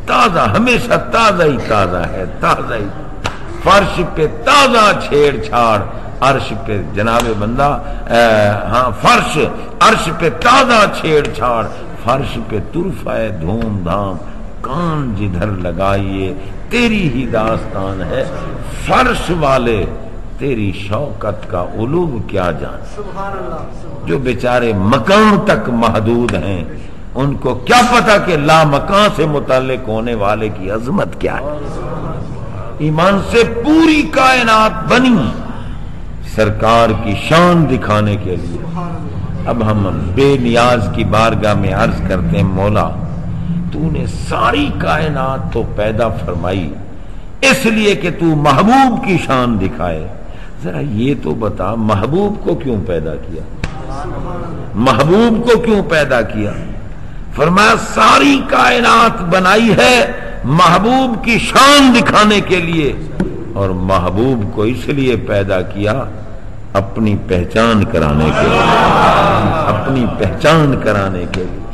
تازہ، ہمیشہ تازہ ہی تازہ ہے، تازہ ہی. فرش پہ تازہ چھیڑ چھاڑ، عرش پہ جناب بندہ فرش عرش پہ تازہ چھیڑ چھاڑ، فرش پہ طرفہ دھوم دھام، کان جدھر لگائیے تیری ہی داستان ہے. فرش والے تیری شوکت کا علو کیا جان، جو بیچارے مکان تک محدود ہیں ان کو کیا پتا کہ لا مکان سے متعلق ہونے والے کی عظمت کیا ہے. ایمان سے پوری کائنات بنی سرکار کی شان دکھانے کے لیے. اب ہم بے نیاز کی بارگاہ میں عرض کرتے ہیں، مولا تو نے ساری کائنات تو پیدا فرمائی اس لیے کہ تو محبوب کی شان دکھائے، ذرا یہ تو بتا محبوب کو کیوں پیدا کیا، محبوب کو کیوں پیدا کیا؟ فرمایا ساری کائنات بنائی ہے محبوب کی شان دکھانے کے لیے، اور محبوب کو اس لیے پیدا کیا اپنی پہچان کرانے کے لیے، اپنی پہچان کرانے کے لیے.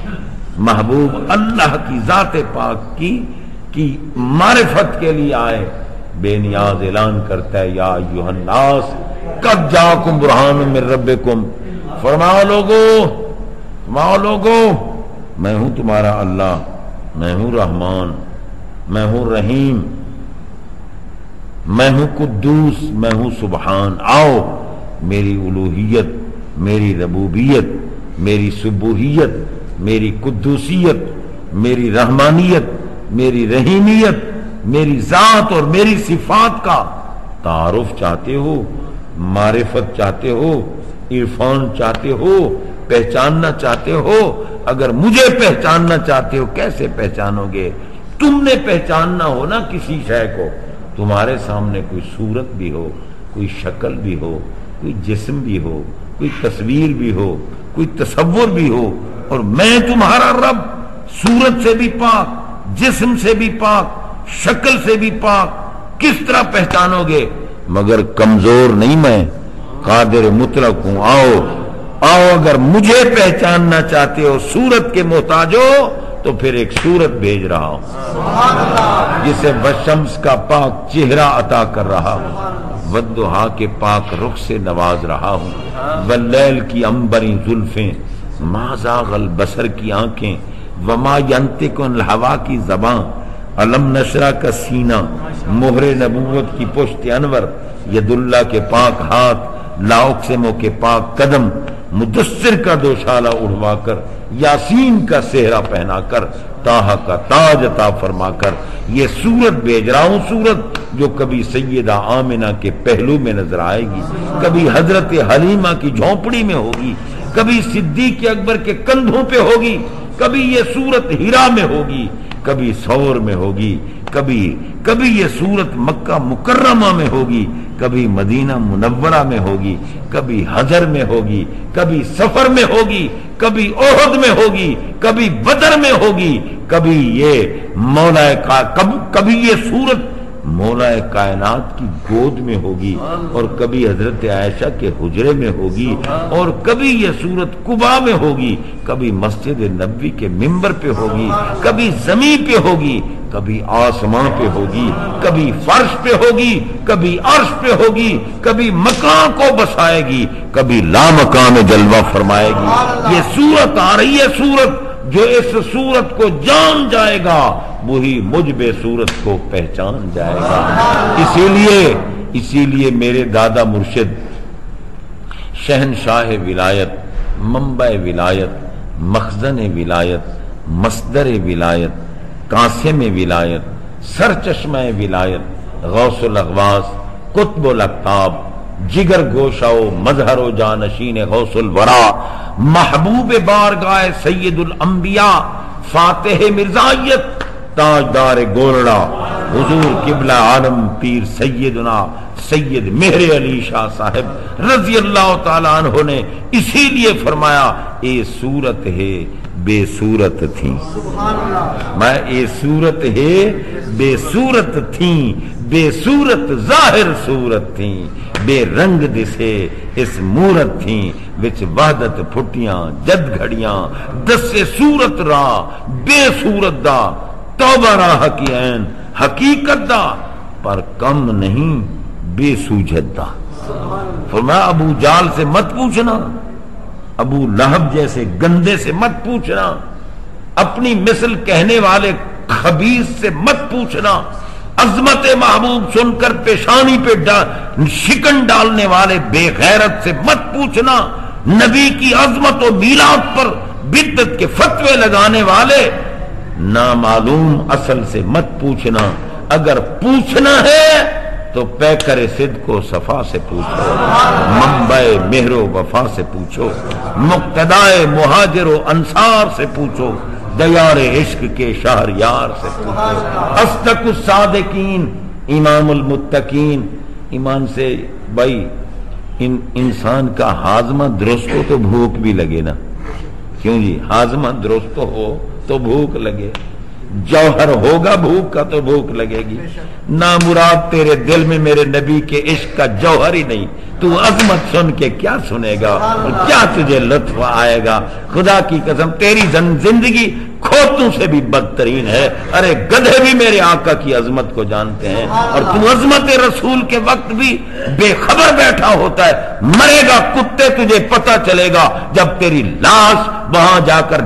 محبوب اللہ کی ذات پاک کی معرفت کے لیے آئے. بے نیاز اعلان کرتا ہے، یا ایھا الناس قد جاءکم برہان من ربکم، فرماؤ لوگو میں ہوں تمہارا اللہ، میں ہوں رحمان، میں ہوں رحیم، میں ہوں قدوس، میں ہوں سبحان. آؤ میری الوہیت، میری ربوبیت، میری سبوحیت، میری قدوسیت، میری رحمانیت، میری رحیمیت، میری ذات اور میری صفات کا تعارف چاہتے ہو، معرفت چاہتے ہو، عرفان چاہتے ہو، پہچاننا چاہتے ہو. اگر مجھے پہچاننا چاہتے ہو کیسے پہچانو گے؟ تم نے پہچاننا ہو نا کسی شے کو، تمہارے سامنے کوئی صورت بھی ہو، کوئی شکل بھی ہو، کوئی جسم بھی ہو، کوئی تصویر بھی ہو، کوئی تصور بھی ہو، اور میں تمہارا رب صورت سے بھی پاک، جسم سے بھی پاک، شکل سے بھی پاک، کس طرح پہچانو گے؟ مگر کمزور نہیں، میں قادر مطلق ہوں. آؤ اگر مجھے پہچاننا چاہتے ہو، صورت کے محتاج ہو، تو پھر ایک صورت بھیج رہا ہوں جسے والشمس کا پاک چہرہ عطا کر رہا ہوں، والضحیٰ کے پاک رخ سے نواز رہا ہوں، واللیل کی عنبری زلفیں، ما زاغ البصر کی آنکھیں، وما ینطق عن الہویٰ کی زبان، علم نشرہ کا سینہ، مہر نبوت کی پشت انور، ید اللہ کے پاک ہاتھ، لا اقسم کے پاک قدم، مدثر کا دوشالہ اڑوا کر، یاسین کا صحرا پہنا کر، طٰہٰ کا تاج عطا فرما کر یہ صورت بھیج رہا ہوں. صورت جو کبھی سیدہ آمنہ کے پہلو میں نظر آئے گی، کبھی حضرت حلیمہ کی جھونپڑی میں ہوگی، کبھی صدیق اکبر کے کندھوں پہ ہوگی، کبھی یہ صورت ہیرا میں ہوگی، کبھی ثور میں ہوگی، کبھی یہ صورت مکہ مکرمہ میں ہوگی، کبھی مدینہ منورہ میں ہوگی، کبھی حجر میں ہوگی، کبھی سفر میں ہوگی، کبھی احد میں ہوگی، کبھی بدر میں ہوگی، کبھی یہ صورت مولا کائنات کی گود میں ہوگی، اور کبھی حضرت عائشہ کے حجرے میں ہوگی، اور کبھی یہ صورت قباء میں ہوگی، کبھی مسجد نبوی کے ممبر پہ ہوگی، کبھی زمین پہ ہوگی، کبھی آسمان پہ ہوگی، کبھی فرش پہ ہوگی، کبھی عرش پہ ہوگی، کبھی مکان کو بسائے گی، کبھی لا مکان میں جلوہ فرمائے گی. یہ صورت آ رہی ہے، صورت جو اس صورت کو جان جائے گا وہی مجھ بے صورت کو پہچان جائے گا. اسی لیے میرے دادا مرشد شہنشاہ ولایت، منبع ولایت، مخزن ولایت، مصدر ولایت، قاسم ولایت، سرچشمہ ولایت، غوث الاغواث، قطب الاقطاب، جگر گوشہ و مظہر و جانشین غوث الورا، محبوب بارگاہ سید الانبیاء، فاتح مرزائیت، تاجدار گولڑا، حضور قبلہ عالم پیر سیدنا سید مہر علی شاہ صاحب رضی اللہ تعالیٰ عنہ نے اسی لیے فرمایا، اے صورت ہے بے صورت تھی، میں اے صورت ہے بے صورت تھی، بے صورت ظاہر صورت تھی، بے رنگ دسے اس مورت تھی، وچ وحدت پھٹیاں جد گھڑیاں دس صورت را بے صورت دا، توبہ راہ کی عین حقیقت دا پر کم نہیں بے سوجت دا. فرمایا ابو جال سے مت پوچھنا، ابو لہب جیسے گندے سے مت پوچھنا، اپنی مثل کہنے والے خبیث سے مت پوچھنا، عظمت محبوب سن کر پیشانی پہ شکن ڈالنے والے بے غیرت سے مت پوچھنا، نبی کی عظمت و میلاد پر بدعت کے فتوے لگانے والے نامعلوم اصل سے مت پوچھنا. اگر پوچھنا ہے تو پیکر صدق و صفا سے پوچھو، منبع مہر و وفا سے پوچھو، مقتدائے مہاجر و انصار سے پوچھو، دیار عشق کے شہر یار سے پوچھو، اصدق الصادقین امام المتقین. ایمان سے بھائی انسان کا ہاضمہ درست ہو تو بھوک بھی لگے نا. کیوں جی؟ ہاضمہ درست ہو تو بھوک لگے، جوہر ہوگا بھوک کا تو بھوک لگے گی. نامراد تیرے دل میں میرے نبی کے عشق کا جوہر ہی نہیں، تو عظمت سن کے کیا سنے گا اور کیا تجھے لطف آئے گا؟ خدا کی قسم تیری زندگی کھوتوں سے بھی بدترین ہے. ارے گدھے بھی میرے آقا کی عظمت کو جانتے ہیں اور تو عظمت رسول کے وقت بھی بے خبر بیٹھا ہوتا ہے. مرے گا کتے تجھے پتہ چلے گا جب تیری لاش وہاں جا کر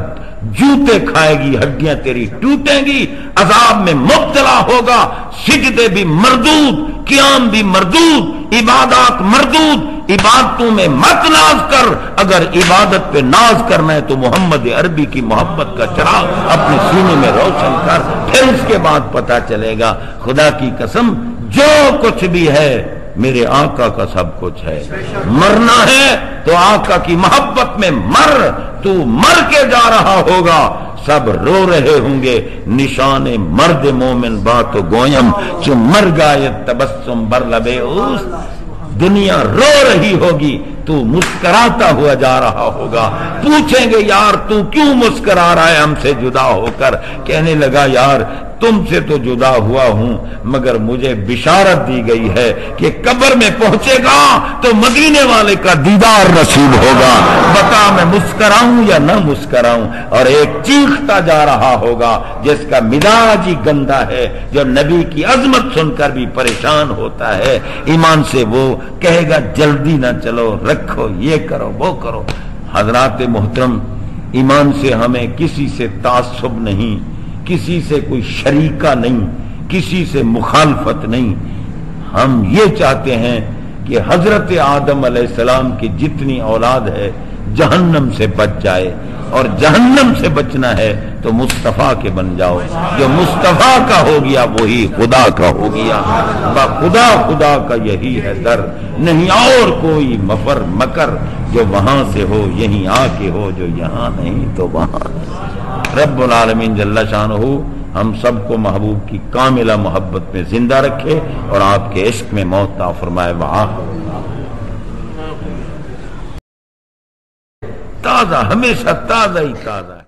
جوتے کھائے گی، ہڈیاں تیری ٹوٹیں گی، عذاب میں مبتلا ہوگا. سجدے بھی مردود، قیام بھی مردود، عبادات مردود. عبادتوں میں مت ناز کر، اگر عبادت پہ ناز کرنا ہے تو محمد عربی کی محبت کا چراغ اپنے سینے میں روشن کر، پھر اس کے بعد پتہ چلے گا. خدا کی قسم جو کچھ بھی ہے میرے آقا کا سب کچھ ہے. مرنا ہے تو آقا کی محبت میں مر، تو مر کے جا رہا ہوگا. سب رو رہے ہوں گے، نشان مرد مومن بات و گویم چو مر گایت تبسم بر لبے اوس. دنیا رو رہی ہوگی، تو مسکراتا ہوا جا رہا ہوگا. پوچھیں گے یار تو کیوں مسکرا رہا ہے ہم سے جدا ہو کر؟ کہنے لگا یار تم سے تو جدا ہوا ہوں مگر مجھے بشارت دی گئی ہے کہ قبر میں پہنچے گا تو مدینے والے کا دیدار نصیب ہوگا. بتا میں مسکراؤں یا نہ مسکراؤں؟ اور ایک چیختا جا رہا ہوگا جس کا مزاج ہی گندا ہے، جو نبی کی عظمت سن کر بھی پریشان ہوتا ہے. ایمان سے وہ کہے گا جلدی نہ چلو، رکھو، یہ کرو وہ کرو. حضرات محترم، ایمان سے ہمیں کسی سے تعصب نہیں، کسی سے کوئی شریکہ نہیں، کسی سے مخالفت نہیں. ہم یہ چاہتے ہیں کہ حضرت آدم علیہ السلام کی جتنی اولاد ہے جہنم سے بچ جائے، اور جہنم سے بچنا ہے تو مصطفیٰ کے بن جاؤ. جو مصطفیٰ کا ہو گیا وہی خدا کا ہو گیا. خدا خدا کا یہی ہے در، نہیں اور کوئی مفر مکر. جو وہاں سے ہو یہیں آ کے ہو، جو یہاں نہیں تو وہاں. رب العالمین جل شانہ ہم سب کو محبوب کی کاملہ محبت میں زندہ رکھے اور آپ کے عشق میں موت عطا فرمائے. وہاں تازہ، ہمیشہ تازہ ہی تازہ ہے.